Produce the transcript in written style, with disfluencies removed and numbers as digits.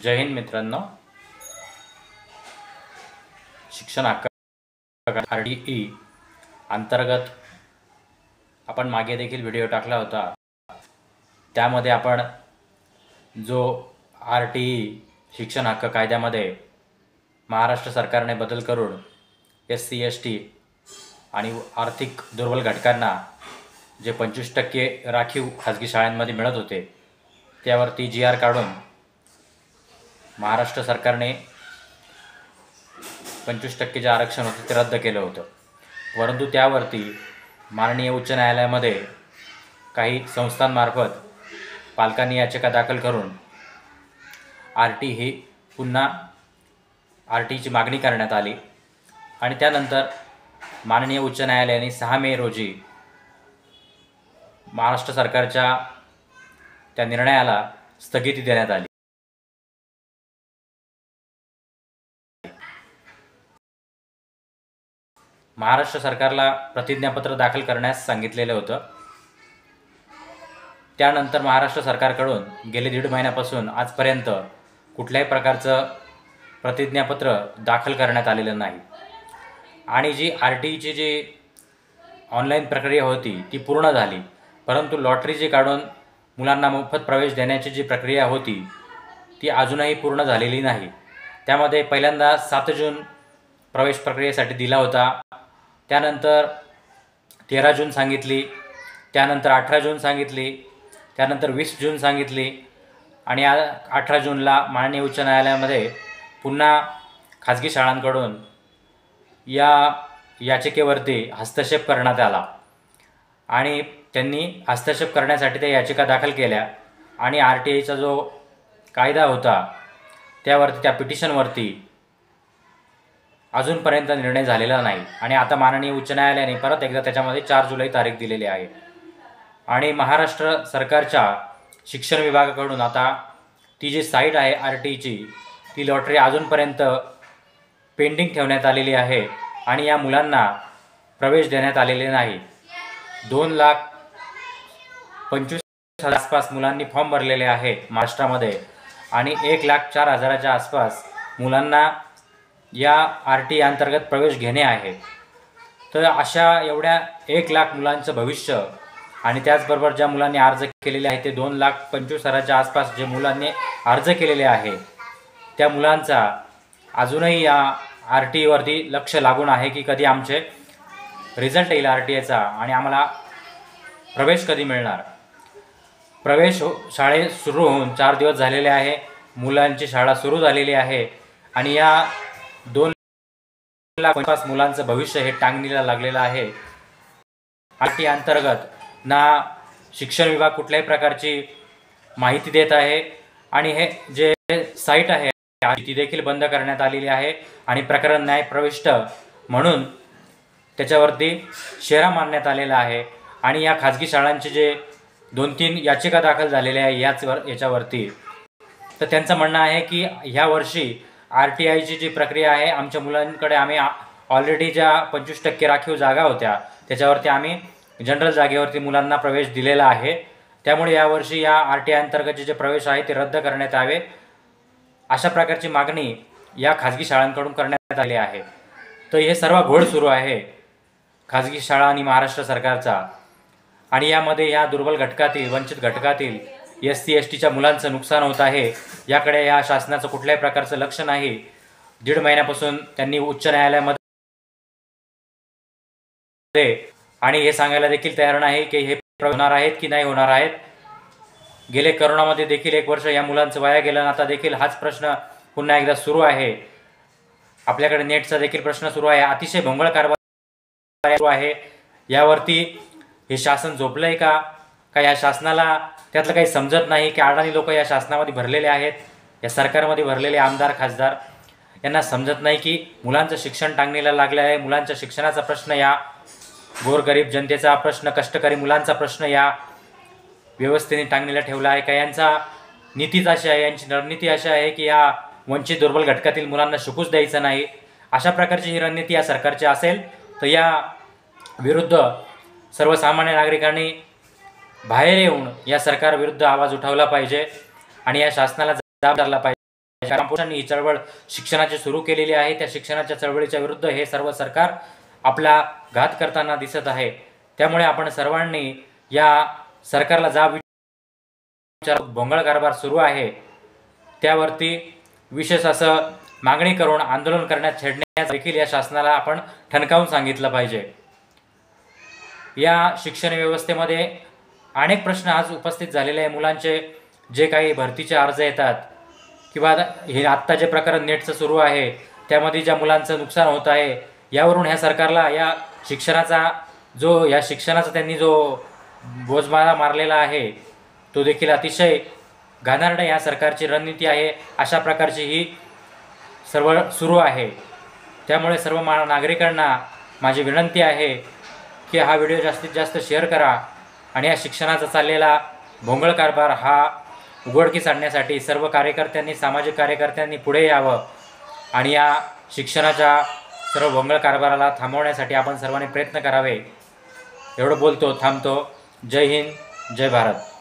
जय हिंद मित्रांनो. शिक्षण हक्क RDE अंतर्गत आपण मागे देखील व्हिडिओ टाकला होता. त्यामध्ये आपण जो RTE शिक्षण हक्क कायद्यामध्ये महाराष्ट्र सरकारने बदल करून SC ST आणि आर्थिक दुर्बल घटकांना जे 25% राखीव खाजगी शाळांमध्ये मिळत होते त्यावरती GR काढून महाराष्ट्र सरकारने 25% जे आरक्षण होते ते रद्द केलं होतं. परंतु त्यावरती माननीय उच्च न्यायालयामध्ये काही संस्थांमार्फत पालकांनी याचिका दाखल करून पुन्हा RTची मागणी करण्यात आली आणि त्यानंतर माननीय उच्च न्यायालयाने 6 मे रोजी महाराष्ट्र सरकारच्या त्या निर्णयाला स्थगिती देण्यात आली. महाराष्ट्र सरकारला प्रतिज्ञापत्र दाखल करण्यास सांगितलेलं होतं. त्यानंतर महाराष्ट्र सरकारकडून गेले 1.5 महिन्यापासून आजपर्यंत कुठल्याही प्रकारचं प्रतिज्ञापत्र दाखल करण्यात आलेलं नाही आणि जी RTची जी ऑनलाईन प्रक्रिया होती ती पूर्ण झाली, परंतु लॉटरी जी काढून मुलांना मोफत प्रवेश देण्याची जी प्रक्रिया होती ती अजूनही पूर्ण झालेली नाही. त्यामध्ये पहिल्यांदा 7 जून प्रवेश प्रक्रियेसाठी दिला होता, त्यानंतर 13 जून सांगितली, त्यानंतर 18 जून सांगितली, त्यानंतर 20 जून सांगितली आणि 18 जूनला माननीय उच्च न्यायालयामध्ये पुन्हा खाजगी शाळांकडून या याचिकेवरती हस्तक्षेप करण्यात आला आणि त्यांनी हस्तक्षेप करण्यासाठी त्या याचिका दाखल केल्या आणि RTIचा जो कायदा होता त्यावरती त्या पिटिशनवरती अजूनपर्यंत निर्णय झालेला नाही आणि आता माननीय उच्च न्यायालयाने परत एकदा त्याच्यामध्ये 4 जुलै तारीख दिलेली आहे आणि महाराष्ट्र सरकारच्या शिक्षण विभागाकडून आता ती जी साईट आहे RTची ती लॉटरी अजूनपर्यंत पेंडिंग ठेवण्यात आलेली आहे आणि या मुलांना प्रवेश देण्यात आलेले नाही. 2,25,000 आसपास मुलांनी फॉर्म भरलेले आहेत महाराष्ट्रामध्ये आणि 1,04,000च्या आसपास मुलांना या RTI अंतर्गत प्रवेश घेणे आहे. तर अशा एवढ्या 1,00,000 मुलांचं भविष्य आणि त्याचबरोबर ज्या मुलांनी अर्ज केलेले आहे ते 2,25,000च्या आसपास जे मुलांनी अर्ज केलेले आहे त्या मुलांचा अजूनही या RTIवरती लक्ष लागून आहे की कधी आमचे रिझल्ट येईल RTIचा आणि आम्हाला प्रवेश कधी मिळणार. प्रवेश शाळेत सुरू होऊन 4 दिवस झालेले आहे, मुलांची शाळा सुरू झालेली आहे आणि या 2,00,000 मुलांचं भविष्य हे टांगणीला लागलेलं आहे. RTI अंतर्गत ना शिक्षण विभाग कुठल्याही प्रकारची माहिती देत आहे आणि हे जे साईट आहे ती देखील बंद करण्यात आलेली आहे आणि प्रकरण न्याय प्रविष्ट म्हणून त्याच्यावरती शेरा मारण्यात आलेला आहे आणि या खाजगी शाळांचे जे 2-3 याचिका दाखल झालेल्या आहे याच्यावरती तर त्यांचं म्हणणं आहे की ह्या वर्षी RTIची जी प्रक्रिया आहे आमच्या मुलांकडे आम्ही ऑलरेडी ज्या 25% राखीव जागा होत्या त्याच्यावरती आम्ही जनरल जागेवरती मुलांना प्रवेश दिलेला आहे, त्यामुळे यावर्षी या RTI अंतर्गतचे जे प्रवेश आहे ते रद्द करण्यात यावे अशा प्रकारची मागणी या खाजगी शाळांकडून करण्यात आली आहे. तर हे सर्व घोळ सुरू आहे खाजगी शाळा आणि महाराष्ट्र सरकारचा आणि यामध्ये या दुर्बल घटकातील वंचित घटकातील SC STच्या मुलांचं नुकसान होत आहे. याकडे या शासनाचं कुठल्याही प्रकारचं लक्ष नाही. 1.5 महिन्यापासून त्यांनी उच्च न्यायालयामध्ये आणि हे सांगायला देखील तयार नाही की हे होणार आहेत की नाही होणार आहेत. गेले करोनामध्ये देखील 1 वर्ष या मुलांचं वाया गेलं आणि आता देखील हाच प्रश्न पुन्हा एकदा सुरू आहे. आपल्याकडे नेटचा देखील प्रश्न सुरू आहे. अतिशय भोंगळ कारभार सुरू आहे. यावरती हे शासन झोपलंय का या शासनाला त्यातलं काही समजत नाही की अडाणी लोक या शासनामध्ये भरलेले आहेत, या सरकारमध्ये भरलेले आमदार खासदार यांना समजत नाही की मुलांचं शिक्षण टांगणीला लागलं आहे. मुलांच्या शिक्षणाचा प्रश्न, या गोरगरीब जनतेचा प्रश्न, कष्टकरी मुलांचा प्रश्न या व्यवस्थेने टांगणीला ठेवला आहे का. यांचा नीतीच अशी आहे, यांची रणनीती अशी आहे की या वंचित दुर्बल घटकातील मुलांना शिकूच द्यायचं नाही. अशा प्रकारची ही रणनीती या सरकारची असेल तर या विरुद्ध सर्वसामान्य नागरिकांनी बाहेर येऊन या सरकारविरुद्ध आवाज उठवला पाहिजे आणि या शासनाला जबाब धरला पाहिजे. ही चळवळ शिक्षणाची सुरू केलेली आहे। त्या शिक्षणाच्या चळवळीच्या विरुद्ध हे सर्व सरकार आपला घात करताना दिसत आहे। त्यामुळे आपण सर्वांनी या सरकारला जाब भोंगळ कारभार सुरू आहे त्यावरती विशेष असं मागणी करून आंदोलन करण्यात छेडण्यास देखील या शासनाला आपण ठणकावून सांगितलं पाहिजे। या शिक्षण व्यवस्थेमध्ये अनेक प्रश्न आज उपस्थित झालेले आहे। मुलांचे जे काही भरतीचे अर्ज येतात किंवा हे आत्ता जे प्रकरण नेटचं सुरू आहे त्यामध्ये ज्या मुलांचं नुकसान होत आहे, यावरून ह्या सरकारला या शिक्षणाचा त्यांनी जो बोजमारा मारलेला आहे तो देखील अतिशय घाणेरडा या सरकारची रणनीती आहे। अशा प्रकारची ही सर्व सुरू आहे। त्यामुळे सर्व नागरिकांना माझी विनंती आहे की हा व्हिडिओ जास्तीत जास्त शेअर करा आणि या शिक्षणाचा चाललेला भोंगळ कारभार हा उघडकीस आणण्यासाठी सर्व कार्यकर्त्यांनी, सामाजिक कार्यकर्त्यांनी पुढे यावं आणि या शिक्षणाच्या सर्व भोंगळ कारभाराला थांबवण्यासाठी आपण सर्वांनी प्रयत्न करावे। एवढं बोलतो, थांबतो। जय हिंद, जय भारत।